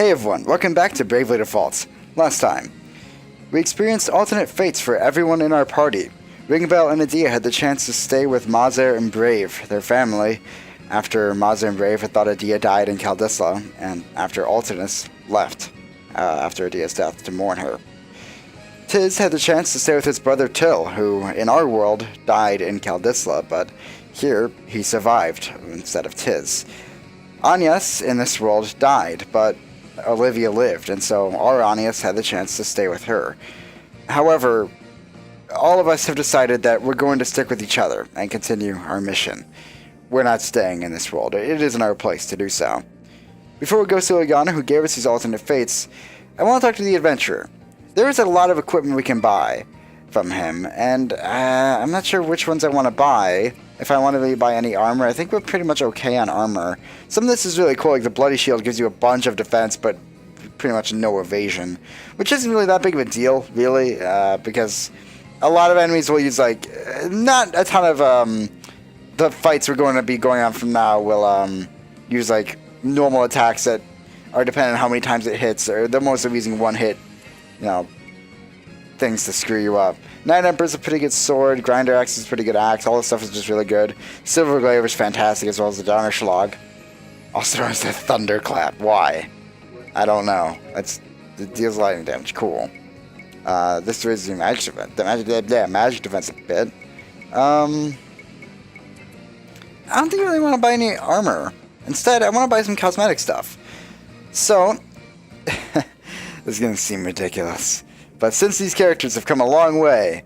Hey everyone, welcome back to Bravely Default. Last time, we experienced alternate fates for everyone in our party. Ringbell and Adia had the chance to stay with Mazer and Brave, their family, after Mazer and Brave had thought Adia died in Caldisla, and after Alternus left after Adia's death to mourn her. Tiz had the chance to stay with his brother Till, who, in our world, died in Caldisla, but here he survived instead of Tiz. Agnes, in this world, died, but Olivia lived, and so our Agnes had the chance to stay with her. However, all of us have decided that we're going to stick with each other and continue our mission. We're not staying in this world. It isn't our place to do so. Before we go to Yulyana, who gave us these alternate fates, I want to talk to the adventurer. There is a lot of equipment we can buy from him, and I'm not sure which ones I want to buy. If I want to really buy any armor, I think we're pretty much okay on armor. Some of this is really cool, like the Bloody Shield gives you a bunch of defense, but pretty much no evasion. Which isn't really that big of a deal, really, because a lot of enemies will use, like, not a ton of, the fights we're going to be going on from now will, use, like, normal attacks that are dependent on how many times it hits, or they're mostly using one hit, you know, things to screw you up. Night Emperor's a pretty good sword, Grinder Axe is a pretty good axe, all this stuff is just really good. Silver Glaver's fantastic, as well as the Donnerschlag. Also known as the Thunderclap. Why? I don't know. It deals lightning damage. Cool. This raises your magic defense. Magic defense a bit. I don't think I really want to buy any armor. Instead, I want to buy some cosmetic stuff. So, this is going to seem ridiculous. But since these characters have come a long way,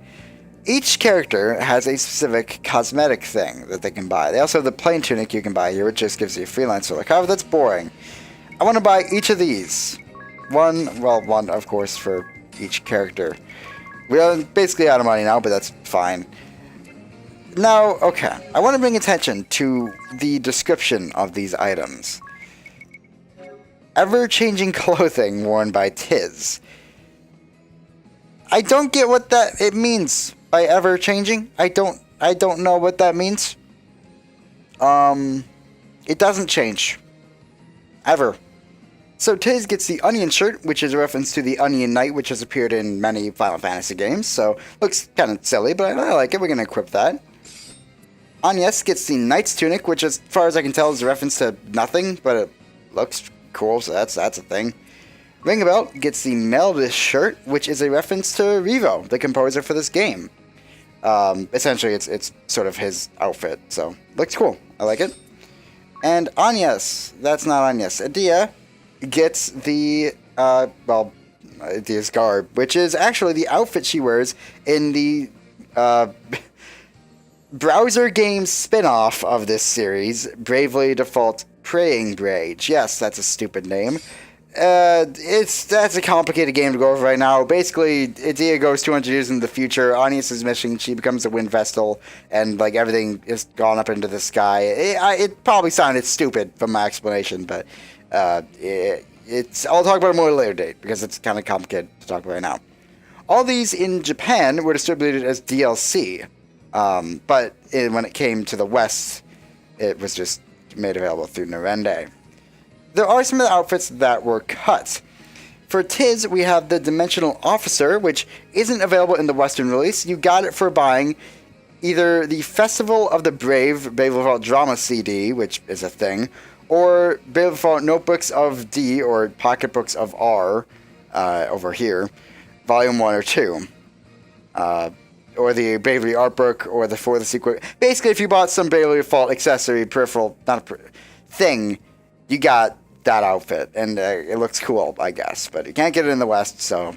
each character has a specific cosmetic thing that they can buy. They also have the plain tunic you can buy here, which just gives you a freelancer look. However, that's boring. I want to buy each of these. One, of course, for each character. We are basically out of money now, but that's fine. Now, okay, I want to bring attention to the description of these items. Ever-changing clothing worn by Tiz. I don't get what it means by ever changing. I don't know what that means. It doesn't change. Ever. So Tiz gets the Onion shirt, which is a reference to the Onion Knight, which has appeared in many Final Fantasy games. So looks kind of silly, but I like it. We're gonna equip that. Agnes gets the Knight's tunic, which, as far as I can tell, is a reference to nothing, but it looks cool. So that's a thing. Ringbell gets the Meldis shirt, which is a reference to Revo, the composer for this game. Essentially, it's sort of his outfit, so looks cool. I like it. And Agnes, that's not Agnes. Adia gets the, Adia's garb, which is actually the outfit she wears in the browser game spin-off of this series, Bravely Default Praying Brage. Yes, that's a stupid name. That's a complicated game to go over right now. Basically, Adia goes 200 years into the future. Agnes is missing. She becomes a wind vestal, and like everything is gone up into the sky. It probably sounded stupid from my explanation, but I'll talk about it more at a later date because it's kind of complicated to talk about right now. All these in Japan were distributed as DLC, but when it came to the West, it was just made available through Norende. There are some of the outfits that were cut. For Tiz, we have the Dimensional Officer, which isn't available in the Western release. You got it for buying either the Festival of the Brave Bravely Default Drama CD, which is a thing, or Bravely Default Notebooks of D, or Pocketbooks of R, over here, Volume 1 or 2. Or the Bravely Art Book, or the For the Secret. Basically, if you bought some Bravely Default accessory, peripheral, thing, you got that outfit, and it looks cool, I guess, but you can't get it in the West, so,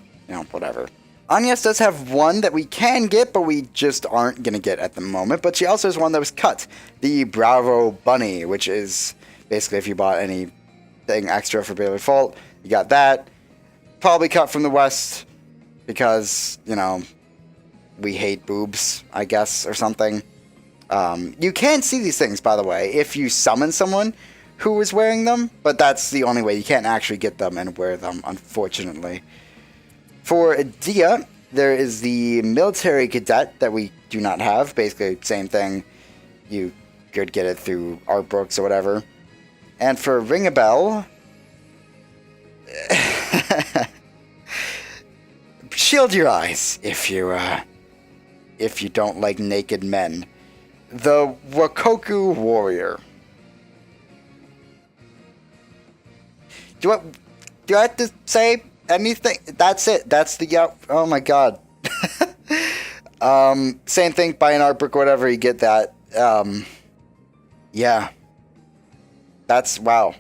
whatever. Agnes does have one that we can get, but we just aren't going to get at the moment, but she also has one that was cut, the Bravo Bunny, which is basically if you bought anything extra for Bravely Default, you got that. Probably cut from the West, because, we hate boobs, I guess, or something. You can see these things, by the way, if you summon someone who is wearing them, but that's the only way. You can't actually get them and wear them, unfortunately. For Adia, there is the Military Cadet that we do not have. Basically, same thing. You could get it through art books or whatever. And for Ring a Bell, Shield your eyes if you don't like naked men. The Wakoku Warrior. Do I have to say anything? That's it. That's the oh my god. Same thing, buy an art book, whatever, you get that. Yeah. That's wow.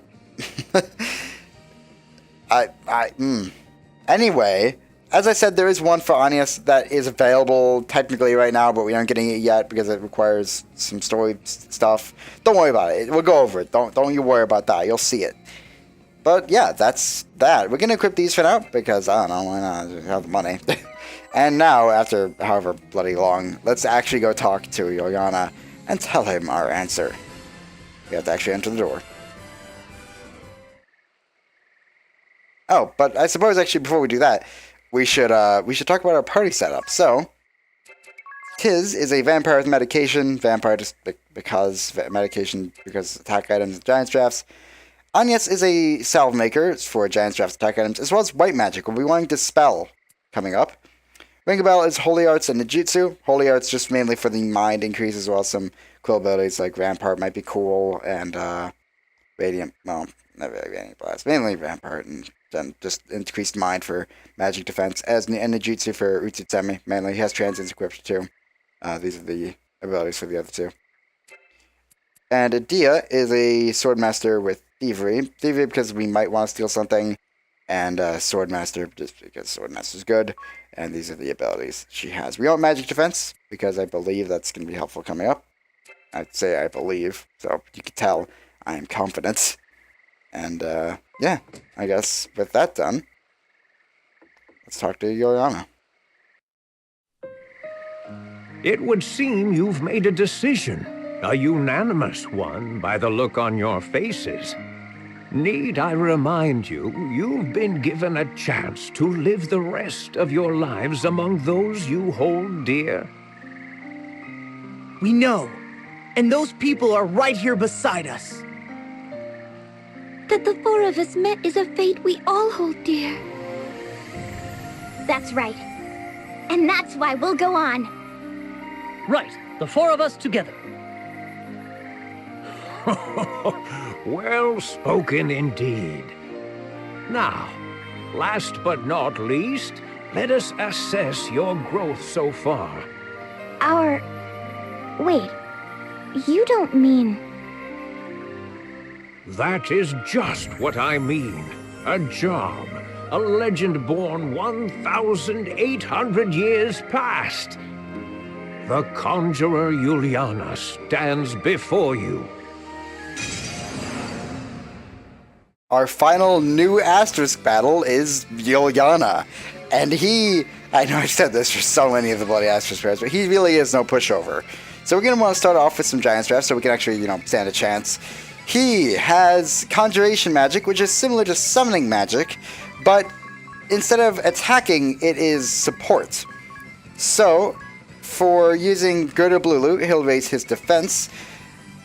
Anyway, as I said, there is one for Anias that is available technically right now, but we aren't getting it yet because it requires some story stuff. Don't worry about it. We'll go over it. Don't you worry about that. You'll see it. But yeah, that's that. We're gonna equip these for now because I don't know, why not? I have the money. And now, after however bloody long, let's actually go talk to Yulyana and tell him our answer. We have to actually enter the door. Oh, but I suppose actually before we do that, we should talk about our party setup. So, Tiz is a vampire with medication. Vampire just because medication because attack items and giant drafts. Agnes is a salve maker for giant drafts attack items, as well as white magic. We'll be wanting to spell coming up. Ringabel is holy arts and ninjutsu. Holy arts just mainly for the mind increase, as well as some cool abilities like Rampart might be cool, and Radiant, well, not really Radiant Blast, mainly Rampart, and then just increased mind for magic defense, and ninjutsu for Utsutsemi, mainly. He has transients equipped too. These are the abilities for the other two. And Adia is a swordmaster with thievery. Thievery because we might want to steal something, and swordmaster just because swordmaster is good. And these are the abilities she has. We want magic defense because I believe that's going to be helpful coming up. I'd say I believe, so you can tell I am confident. And yeah, I guess with that done, let's talk to Yulyana. It would seem you've made a decision. A unanimous one by the look on your faces. Need I remind you, you've been given a chance to live the rest of your lives among those you hold dear. We know, and those people are right here beside us. That the four of us met is a fate we all hold dear. That's right. And that's why we'll go on. Right, the four of us together. Well spoken indeed. Now, last but not least, let us assess your growth so far. Wait, you don't mean... That is just what I mean. A job. A legend born 1,800 years past. The Conjurer Yulyana stands before you. Our final new asterisk battle is Yulyana. And I know I've said this for so many of the bloody asterisk pairs, but he really is no pushover. So we're going to want to start off with some giant drafts so we can actually, stand a chance. He has conjuration magic, which is similar to summoning magic, but instead of attacking, it is support. So, for using Gerda Blulu, he'll raise his defense.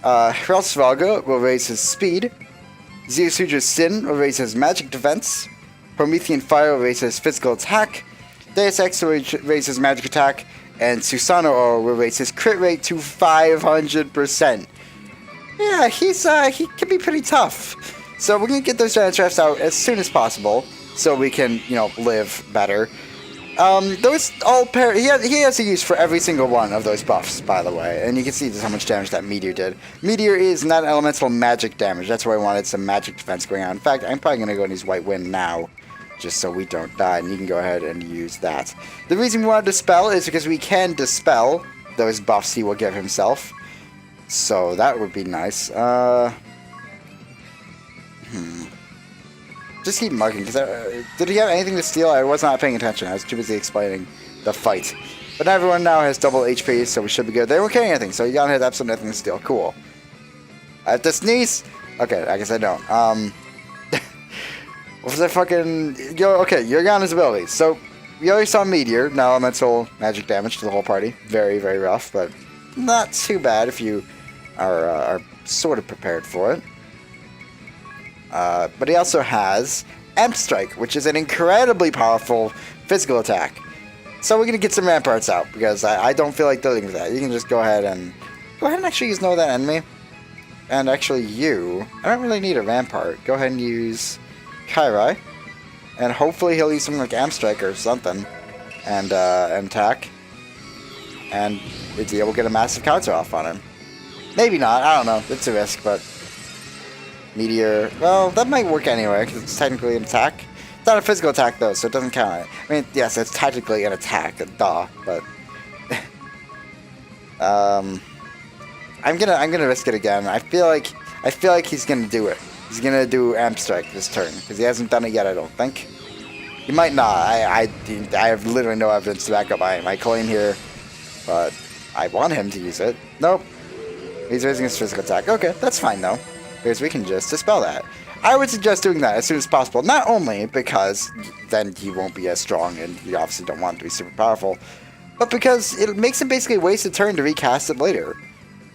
Hrelsvalga will raise his speed. Zeusudra Sin will raise his magic defense. Promethean Fire will raise his physical attack. Deus Ex will raise his magic attack. And Susanoo will raise his crit rate to 500%. Yeah, he can be pretty tough. So we're going to get those giant drafts out as soon as possible so we can, live better. Those all pair. He has a use for every single one of those buffs, by the way, and you can see just how much damage that meteor did. Meteor is not elemental magic damage. That's why I wanted some magic defense going on. In fact, I'm probably gonna go and use White Wind now, just so we don't die, and you can go ahead and use that. The reason we wanted to dispel is because we can dispel those buffs he will give himself, so that would be nice. Just keep marking, because did he have anything to steal? I was not paying attention. I was too busy explaining the fight. But everyone now has double HP, so we should be good. They weren't carrying anything, so Yulyana has absolutely nothing to steal. Cool. I have to sneeze? Okay, I guess I don't. What was that fucking... Okay, Yulyana's abilities. So, we already saw Meteor, now elemental magic damage to the whole party. Very, very rough, but not too bad if you are sort of prepared for it. But he also has Amp Strike, which is an incredibly powerful physical attack. So we're going to get some ramparts out, because I don't feel like dealing with that. You can just go ahead and actually use Know That Enemy. And actually I don't really need a rampart. Go ahead and use Kairai. And hopefully he'll use something like Amp Strike or something. And attack. And be able to get a massive counter off on him. Maybe not, I don't know. It's a risk, but... Meteor... Well, that might work anyway, because it's technically an attack. It's not a physical attack, though, so it doesn't count. I mean, yes, it's technically an attack, duh, but... I'm gonna risk it again. I feel like he's gonna do it. He's gonna do Amp Strike this turn, because he hasn't done it yet, I don't think. He might not. I have literally no evidence to back up my claim here, but I want him to use it. Nope. He's raising his physical attack. Okay, that's fine though, because we can just dispel that. I would suggest doing that as soon as possible, not only because then he won't be as strong, and you obviously don't want him to be super powerful, but because it makes him basically waste a turn to recast it later.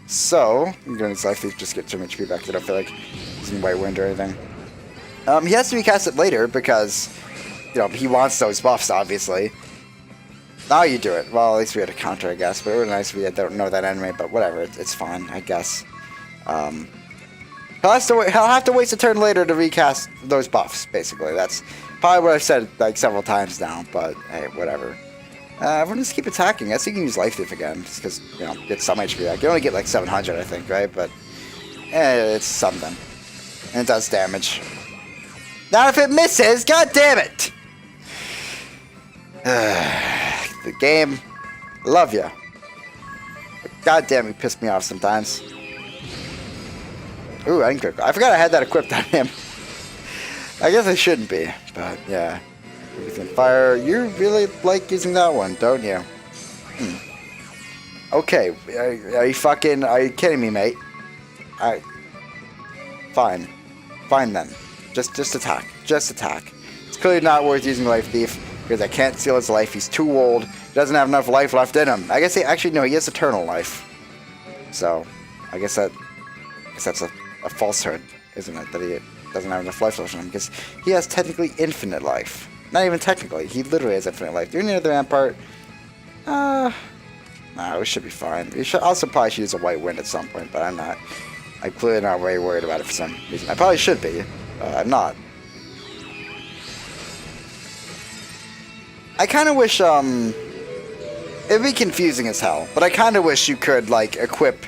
So, I'm going to likely just get some HP back, because I don't feel like he's in White Wind or anything. He has to recast it later because, you know, he wants those buffs, obviously. Now you do it. Well, at least we had a counter, I guess, but it would be nice if we had Know That Enemy, but whatever, it's fine, I guess. He'll have to waste a turn later to recast those buffs, basically. That's probably what I've said, like, several times now, but hey, whatever. Everyone just keep attacking. I guess you can use Life Thief again, just because, you know, get some HP back. You only get like 700, I think, right? But, it's something. And it does damage. Not if it misses! God damn it! The game. Love ya. But God damn, he pissed me off sometimes. Ooh, I forgot I had that equipped on him. I guess I shouldn't be, but yeah. Everything fire. You really like using that one, don't you? Okay. Are you kidding me, mate? Fine. Fine then. Just attack. Just attack. It's clearly not worth using Life Thief, because I can't steal his life. He's too old. He doesn't have enough life left in him. I guess he has eternal life. So, I guess that's a falsehood, isn't it? That he doesn't have enough life left in him, because he has technically infinite life. Not even technically. He literally has infinite life. Do we need another rampart? Nah, we should be fine. We should also probably use a White Wind at some point, but I'm not. I'm clearly not very worried about it for some reason. I probably should be. I'm not. I kind of wish, it'd be confusing as hell, but I kind of wish you could, like, equip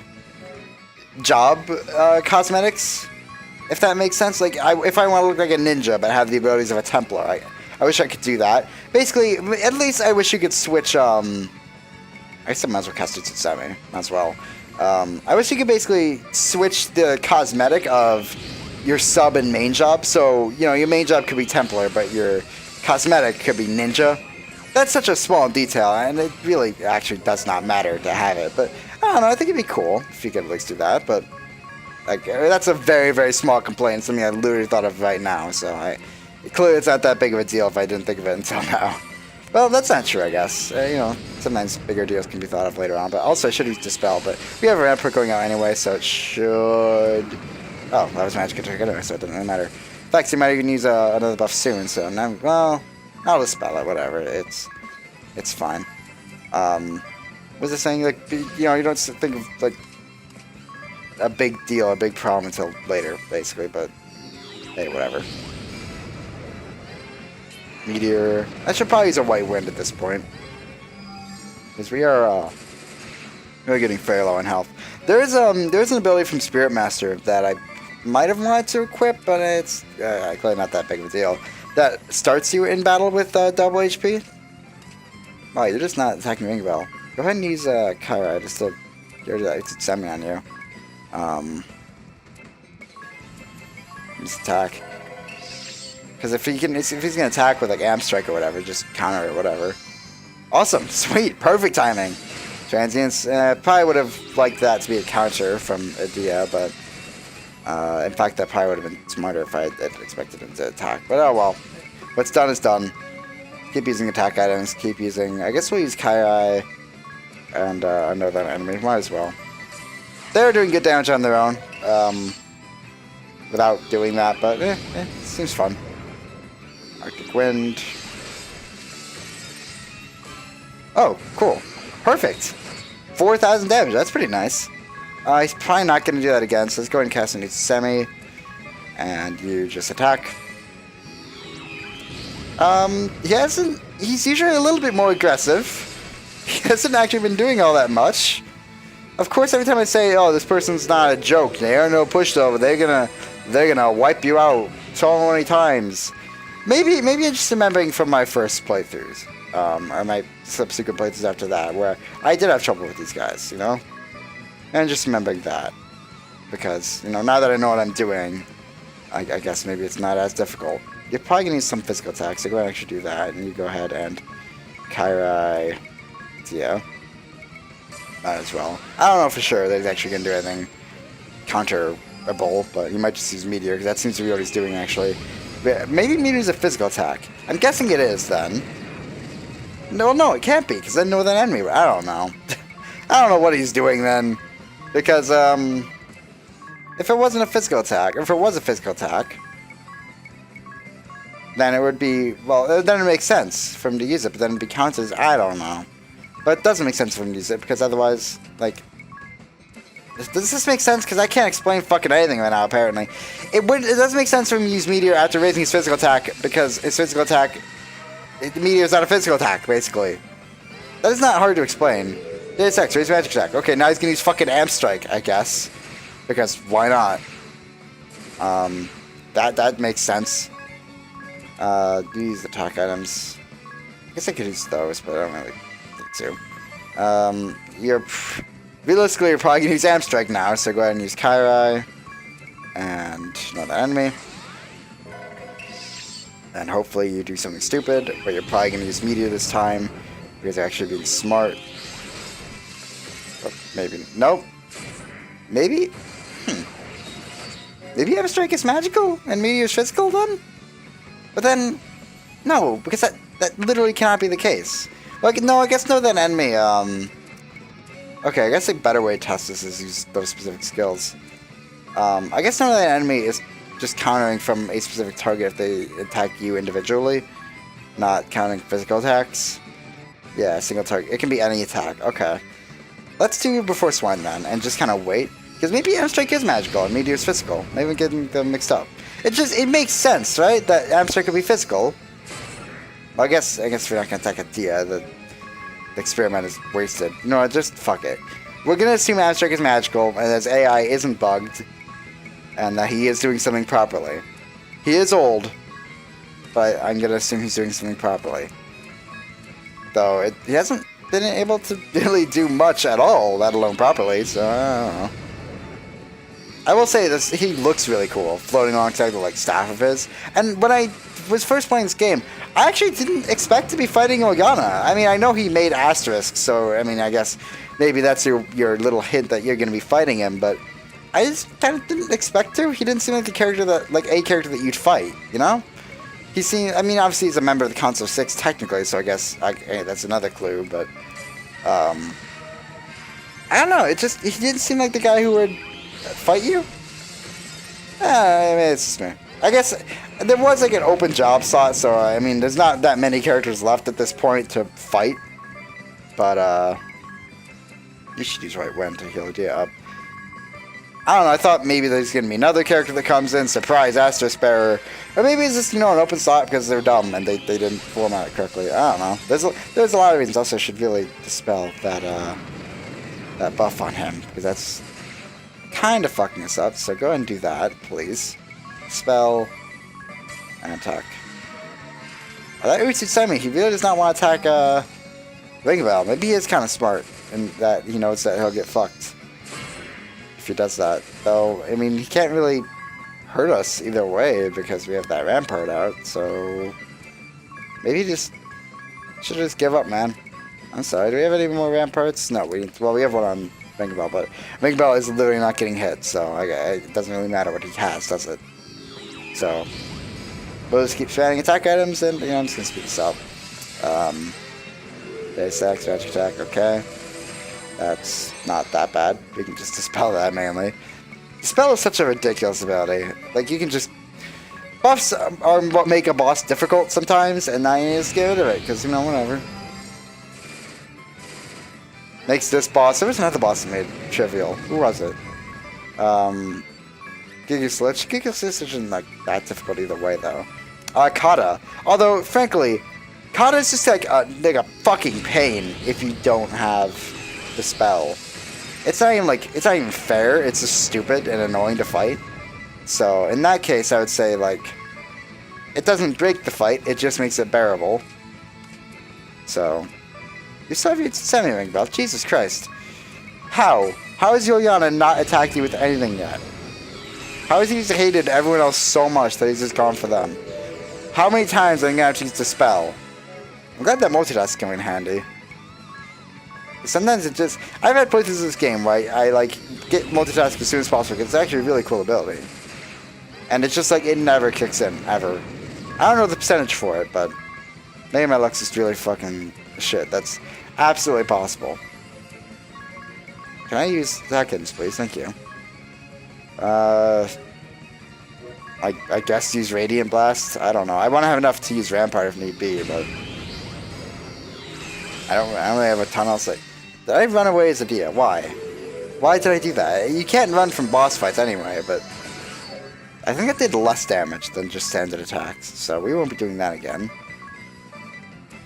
job cosmetics, if that makes sense. Like, if I want to look like a ninja but have the abilities of a Templar, I wish I could do that. Basically, at least I wish you could switch, I guess I might as well cast Tsutsumi, might as well. I wish you could basically switch the cosmetic of your sub and main job. So, you know, your main job could be Templar, but your cosmetic could be Ninja. That's such a small detail, and it really actually does not matter to have it. But, I don't know, I think it'd be cool if you could at least do that. But, like, that's a very, very small complaint, something I literally thought of right now, so clearly it's not that big of a deal if I didn't think of it until now. Well, that's not true, I guess. You know, sometimes bigger deals can be thought of later on. But also, I should use Dispel, but we have a rampart going out anyway, so it should... Oh, that was magic attack anyway, so it doesn't really matter. In fact, you might even use another buff soon, so now, well, I'll Dispel it, whatever. It's fine. Was it saying, like, you know, you don't think of, like, a big deal, a big problem until later, basically, but hey, whatever. Meteor. I should probably use a White Wind at this point, because we are really getting very low in health. There's an ability from Spirit Master that I might have wanted to equip, but it's clearly not that big of a deal. That starts you in battle with double HP. Oh, you're just not attacking Ring Bell. Go ahead and use Kairai just to get rid of that Tsutsumi on you. Just attack. Because if he's gonna attack with like Amp Strike or whatever, just counter it or whatever. Awesome, sweet, perfect timing. Transients, probably would have liked that to be a counter from Adia, but in fact that probably would have been smarter if I had expected him to attack. But oh well, what's done is done. Keep using attack items. Keep using. I guess we'll use Kairai and Know That Enemy. Might as well. They're doing good damage on their own without doing that, but it seems fun. Arctic Wind. Oh, cool. Perfect. 4,000 damage. That's pretty nice. He's probably not going to do that again, so let's go ahead and cast a new semi. And you just attack. He's usually a little bit more aggressive. He hasn't actually been doing all that much. Of course, every time I say, "Oh, this person's not a joke. They are no pushover. They're gonna wipe you out so many times." Maybe I'm just remembering from my first playthroughs, or my subsequent playthroughs after that, where I did have trouble with these guys, you know. And just remembering that, because now that I know what I'm doing, I guess maybe it's not as difficult. You're probably gonna need some physical attacks, so go ahead and actually do that, and you go ahead and Kairai. Yeah. Might as well. I don't know for sure that he's actually going to do anything counterable, but he might just use Meteor, because that seems to be what he's doing, actually. But maybe Meteor's a physical attack. I'm guessing it is, then. No, it can't be, because then no, then enemy. I don't know. I don't know what he's doing, then. Because, if it wasn't a physical attack, if it was a physical attack, then it would be, well, then it makes sense for him to use it, but then it'd be counted as, I don't know. But it doesn't make sense for him to use it, because otherwise, like... Does this make sense? Because I can't explain fucking anything right now, apparently. It doesn't make sense for him to use Meteor after raising his physical attack, because his physical attack... Meteor is not a physical attack, basically. That is not hard to explain. Data X, raise magic attack. Okay, now he's gonna use fucking Amp Strike, I guess. Because, why not? That makes sense. These attack items... I guess I could use those, but I don't really... too. Realistically, you're probably gonna use Amp Strike now, so go ahead and use Kairai and another enemy. And hopefully you do something stupid, but you're probably gonna use Meteor this time because you're actually being smart. But maybe nope. Maybe? Maybe Amp Strike is magical and Meteor is physical then? But then no, because that literally cannot be the case. Like, no, I guess no, then enemy, okay, I guess a better way to test this is use those specific skills. I guess no, that enemy is just countering from a specific target if they attack you individually, not counting physical attacks. Yeah, single target. It can be any attack. Okay. Let's do Before Swine then, and just kind of wait. Because maybe Amp Strike is magical and Meteor is physical. Maybe I'm getting them mixed up. It makes sense, right? That Amp Strike could be physical. Well, I guess we're not gonna attack a Dia. The experiment is wasted. No, just fuck it. We're gonna assume Amp Strike is magical, and his AI isn't bugged, and that he is doing something properly. He is old, but I'm gonna assume he's doing something properly. Though he hasn't been able to really do much at all, let alone properly. So I don't know. I will say this: he looks really cool, floating alongside the staff of his. And when I was first playing this game, I actually didn't expect to be fighting Yulyana. I mean, I know he made asterisks, so I mean, I guess maybe that's your little hint that you're going to be fighting him. But I just kind of didn't expect to. He didn't seem like a character that you'd fight. You know? He seemed. I mean, obviously he's a member of the Council of Six technically, so I guess hey, that's another clue. But I don't know. He didn't seem like the guy who would fight you. I mean, it's just me. I guess there was an open job slot, so I mean, there's not that many characters left at this point to fight. But you should use Right Wind to heal you up. I don't know. I thought maybe there's gonna be another character that comes in, surprise Asterisk Bearer, or maybe it's just an open slot because they're dumb and they didn't format it correctly. I don't know. There's a lot of reasons. Also, I should really dispel that buff on him because that's kind of fucking us up. So go ahead and do that, please. Spell and attack. That Utsutsemi, he really does not want to attack Ring Bell. Maybe he is kind of smart in that he knows that he'll get fucked if he does that. Though, I mean, he can't really hurt us either way because we have that Rampart out. So maybe he should just give up, man. I'm sorry. Do we have any more Ramparts? No, we have one on Ring Bell, but Ring Bell is literally not getting hit, so it doesn't really matter what he has, does it? So we'll just keep spamming attack items, and I'm just gonna speed this up. Base X, magic attack, okay. That's not that bad. We can just dispel that mainly. Dispel is such a ridiculous ability. You can just Buffs are what make a boss difficult sometimes, and now you just get rid of it, because, you know, whatever. Makes this boss... There was another boss that made trivial. Who was it? Giga Slitch. Giga Slitch isn't like that difficult either way, though. Kata. Although, frankly, Kata is just like a fucking pain if you don't have the spell. It's not even fair. It's just stupid and annoying to fight. So in that case, I would say like it doesn't break the fight. It just makes it bearable. So you still have your semi-ring belt. Jesus Christ! How? How has Yulyana not attacked you with anything yet? How has he just hated everyone else so much that he's just gone for them? How many times am I gonna have to use the spell? I'm glad that multitask came in handy. Sometimes it just... I've had playthroughs of this game where I like get multitask as soon as possible because it's actually a really cool ability. And it's just like it never kicks in, ever. I don't know the percentage for it, but maybe my luck's just really fucking shit. That's absolutely possible. Can I use seconds, please? Thank you. I guess use Radiant Blast? I don't know. I want to have enough to use Rampart if need be, but... I don't really have a ton else. Did I run away as a Dia? Why? Why did I do that? You can't run from boss fights anyway, but... I think it did less damage than just standard attacks, so we won't be doing that again.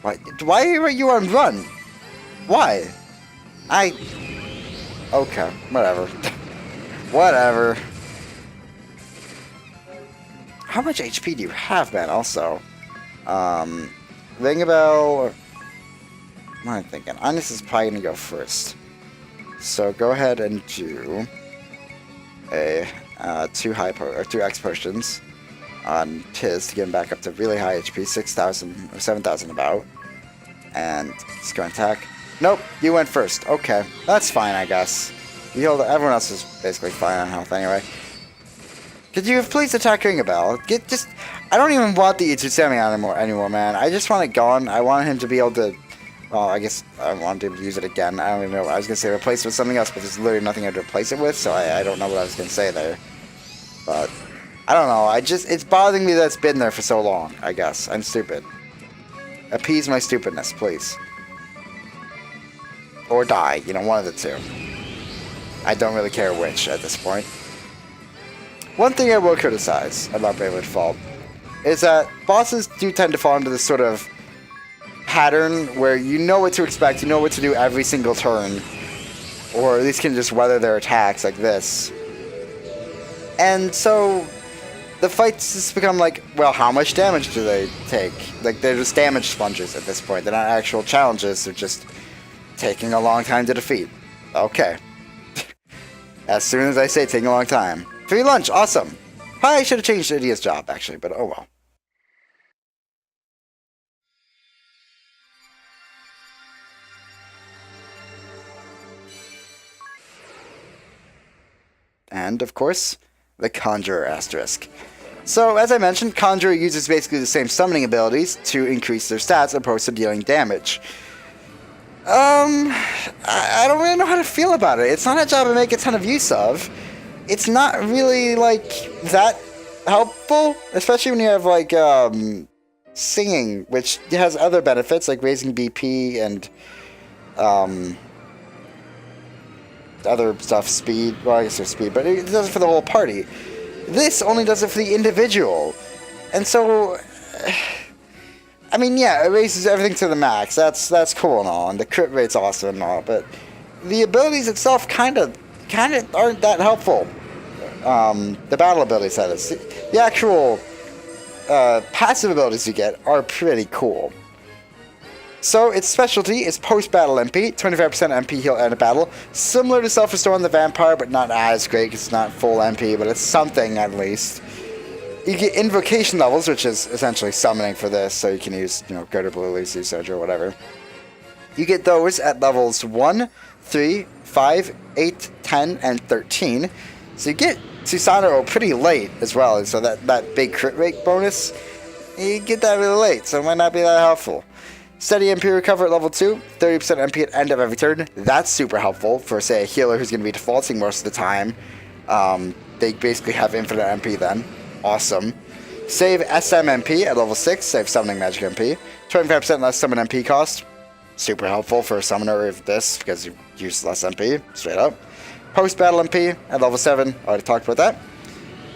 Why are you on run? Why? Okay, whatever. Whatever. How much HP do you have, man, also? Ring a bell... What am I thinking? Honest is probably going to go first. So go ahead and do a 2 X potions on Tiz to get him back up to really high HP, 6,000 or 7,000 about. And just go and attack. Nope, you went first. Okay, that's fine, I guess. You healed. Everyone else is basically fine on health anyway. Could you please attack Ring a Bell? I don't even want the Itsusemi anymore, man. I just want it gone. I want him to be able to... Well, I guess I want to use it again. I don't even know. I was going to say replace it with something else, but there's literally nothing to replace it with, so I don't know what I was going to say there. But, I don't know. It's bothering me that it's been there for so long, I guess. I'm stupid. Appease my stupidness, please. Or die. You know, one of the two. I don't really care which at this point. One thing I will criticize about Bravely Default is that bosses do tend to fall into this sort of pattern where you know what to expect, you know what to do every single turn, or at least can just weather their attacks like this. And so the fights just become like, well, how much damage do they take? Like, they're just damage sponges at this point. They're not actual challenges, they're just taking a long time to defeat. Okay. As soon as I say taking a long time. Free lunch, awesome. Probably I should have changed Idia's job, actually, but oh well. And, of course, the Conjurer asterisk. So, as I mentioned, Conjurer uses basically the same summoning abilities to increase their stats opposed to dealing damage. I don't really know how to feel about it. It's not a job I make a ton of use of. It's not really, like, that helpful, especially when you have, like, singing, which has other benefits, like raising BP and, other stuff, speed, well, I guess there's speed, but it does it for the whole party. This only does it for the individual. And so, I mean, yeah, it raises everything to the max. That's cool and all, and the crit rate's awesome and all, but the abilities itself kind of aren't that helpful. The battle abilities, that is. The actual passive abilities you get are pretty cool. So, its specialty is post-battle MP, 25% MP heal end of battle. Similar to Self-Restore on the Vampire, but not as great because it's not full MP, but it's something at least. You get Invocation levels, which is essentially summoning for this, so you can use, you know, Greater Blue Leaf, Sojo, or whatever. You get those at levels 1, 3, 5, 8, 10, and 13. So you get Susanoo pretty late as well, and so that big crit rate bonus, you get that really late, so it might not be that helpful. Steady MP recover at level 2, 30% MP at end of every turn. That's super helpful for, say, a healer who's going to be defaulting most of the time. They basically have infinite MP then. Awesome. Save SMMP at level 6, save Summoning Magic MP. 25% less summon MP cost. Super helpful for a summoner of this, because you use less MP, straight up. Post-battle MP at level 7, already talked about that.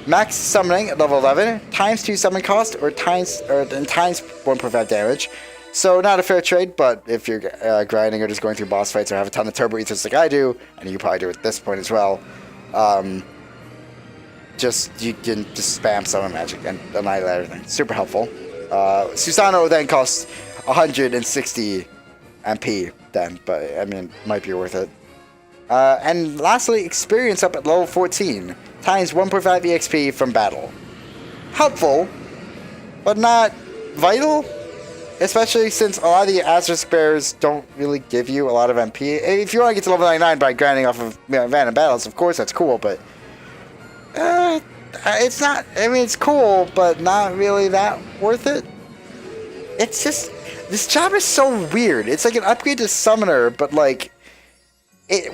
Max summoning at level 11, times 2 summon cost, or times 1.5 damage. So not a fair trade, but if you're grinding or just going through boss fights or have a ton of turbo ethers like I do, and you probably do at this point as well, you can just spam summon magic and annihilate everything. Super helpful. Susano then costs 160 MP then, but I mean, might be worth it. And lastly, experience up at level 14, times 1.5 EXP from battle. Helpful, but not vital. Especially since a lot of the Asterisk Bears don't really give you a lot of MP. If you want to get to level 99 by grinding off of random battles, of course that's cool, but it's not, I mean, it's cool, but not really that worth it. It's just, this job is so weird. It's like an upgrade to Summoner, but like, it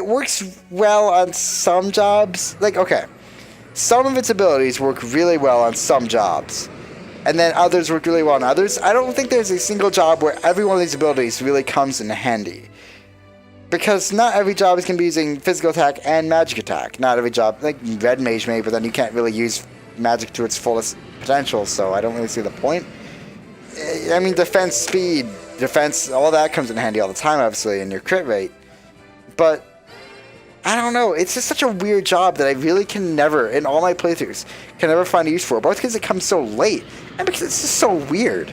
works well on some jobs. Like, okay, some of its abilities work really well on some jobs. And then others work really well on others. I don't think there's a single job where every one of these abilities really comes in handy. Because not every job is going to be using physical attack and magic attack. Not every job, like Red Mage may, but then you can't really use magic to its fullest potential, so I don't really see the point. I mean, defense, speed, defense, all that comes in handy all the time, obviously, in your crit rate. But I don't know, it's just such a weird job that I really can never, in all my playthroughs, can never find a use for, both because it comes so late, and because it's just so weird.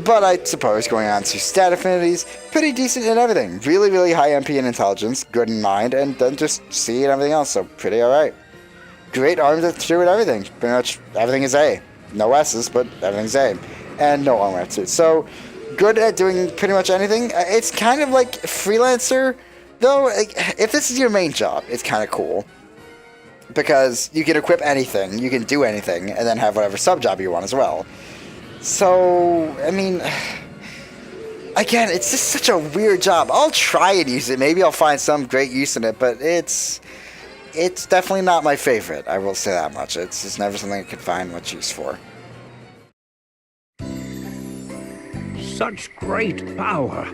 But I suppose going on to stat affinities, pretty decent in everything. Really, really high MP and intelligence, good in mind, and then just C and everything else, so pretty alright. Great armor through and everything, pretty much everything is A. No S's, but everything's A. And no armor too. So, good at doing pretty much anything. It's kind of like Freelancer, though, if this is your main job, it's kind of cool. Because you can equip anything, you can do anything, and then have whatever sub-job you want as well. So, I mean, again, it's just such a weird job. I'll try and use it, maybe I'll find some great use in it, but it's definitely not my favorite, I will say that much. It's just never something I could find much use for. Such great power.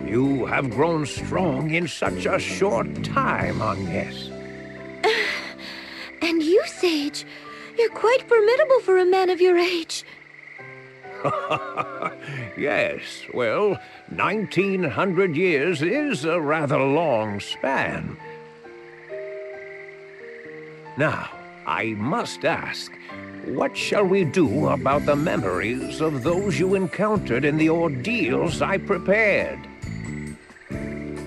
You have grown strong in such a short time, Agnes. And you, Sage, you're quite formidable for a man of your age. Yes, well, 1900 years is a rather long span. Now, I must ask, what shall we do about the memories of those you encountered in the ordeals I prepared?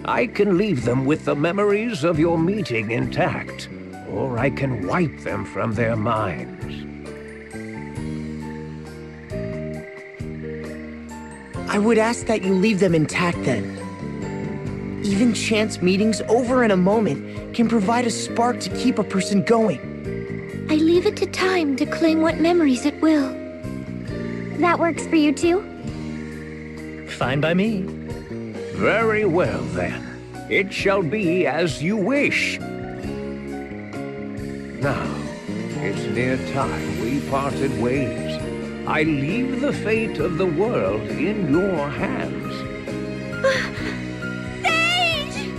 I can leave them with the memories of your meeting intact, or I can wipe them from their minds. I would ask that you leave them intact then. Even chance meetings over in a moment can provide a spark to keep a person going. I leave it to time to claim what memories it will. That works for you too? Fine by me. Very well, then. It shall be as you wish. Now, it's near time we parted ways. I leave the fate of the world in your hands. Sage!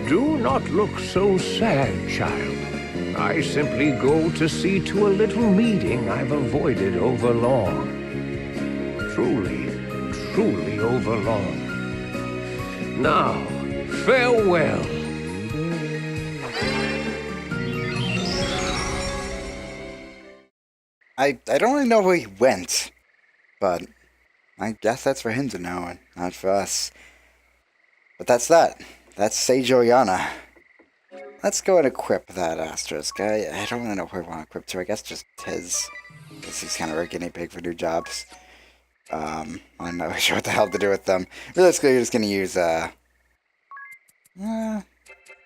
Do not look so sad, child. I simply go to see to a little meeting I've avoided overlong. Truly, truly overlong. Now, farewell. I don't really know where he went, but I guess that's for him to know, and not for us. But that's that. That's Sage Yulyana. Let's go and equip that asterisk. I don't really know where I want to equip to. I guess just his. Because he's kind of a guinea pig for new jobs. I'm not really sure what the hell to do with them. Realistically, you're just going to use,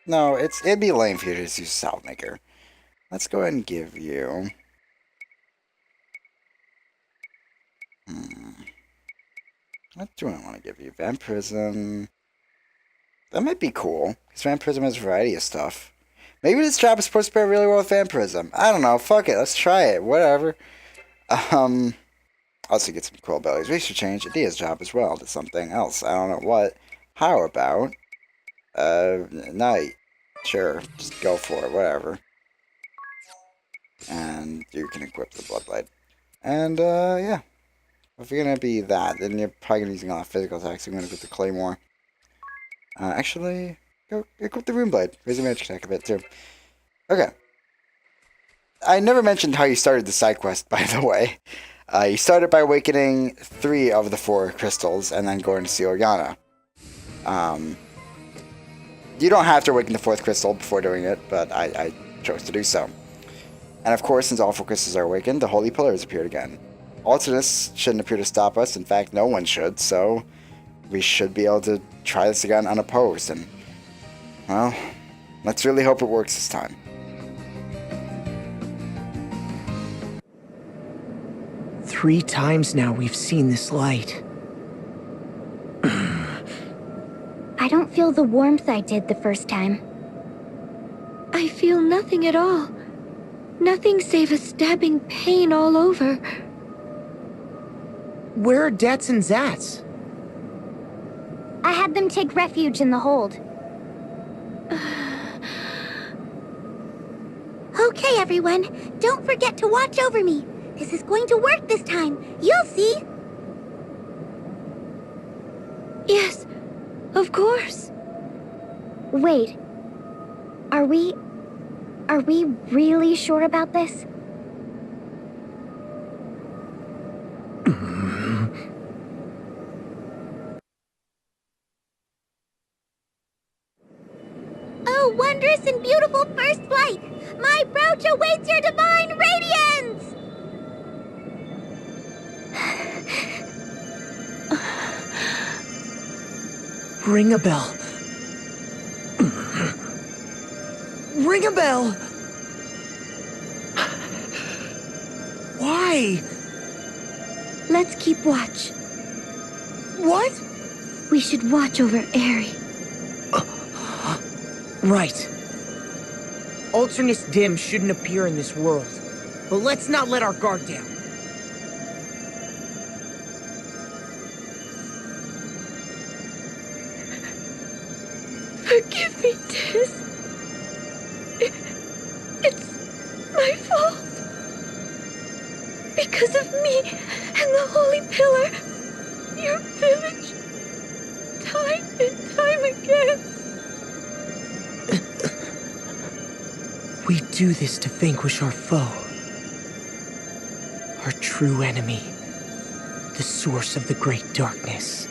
no, it'd be lame for you to just use Saltmaker. Let's go ahead and give you... What do I want to give you? Vampirism. That might be cool, because Vampirism has a variety of stuff. Maybe this job is supposed to pair really well with vampirism. I don't know. Fuck it. Let's try it. Whatever. Also get some quill bellies. We should change Adia's job as well to something else. I don't know what. How about night? Sure. Just go for it. Whatever. And you can equip the Bloodblade. And yeah. If you're gonna be that, then you're probably gonna be using a lot of physical attacks. I'm gonna equip the Claymore. Actually, go equip the Runeblade. Raise the magic attack a bit too. Okay. I never mentioned how you started the side quest, by the way. You started by awakening 3 of the 4 crystals and then going to see Yulyana. You don't have to awaken the 4th crystal before doing it, but I chose to do so. And of course, since all 4 crystals are awakened, the Holy Pillar has appeared again. Alternus shouldn't appear to stop us. In fact, no one should, so we should be able to try this again unopposed. And, well, let's really hope it works this time. Three times now we've seen this light. I don't feel the warmth I did the first time. I feel nothing at all. Nothing save a stabbing pain all over. Where are Dats and Zats? I had them take refuge in the hold. Okay, everyone. Don't forget to watch over me. This is going to work this time. You'll see. Yes, of course. Wait. Are we really sure about this? Oh, wondrous and beautiful first flight! My brooch awaits your divine radiance! Ring a bell. Ring a bell! Why? Let's keep watch. What? We should watch over Aerie. Right. Alternus Dim shouldn't appear in this world. But let's not let our guard down. Forgive me, Tiz. It's my fault. Because of me and the Holy Pillar, your village, time and time again. We do this to vanquish our foe. Our true enemy. The source of the great darkness.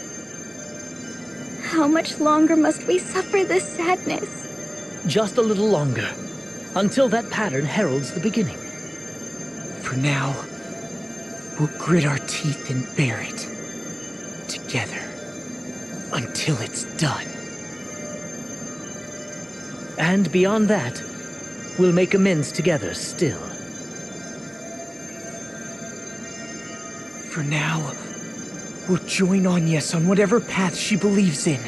How much longer must we suffer this sadness? Just a little longer, until that pattern heralds the beginning. For now, we'll grit our teeth and bear it. Together. Until it's done. And beyond that, we'll make amends together still. For now, we'll join Agnes on whatever path she believes in.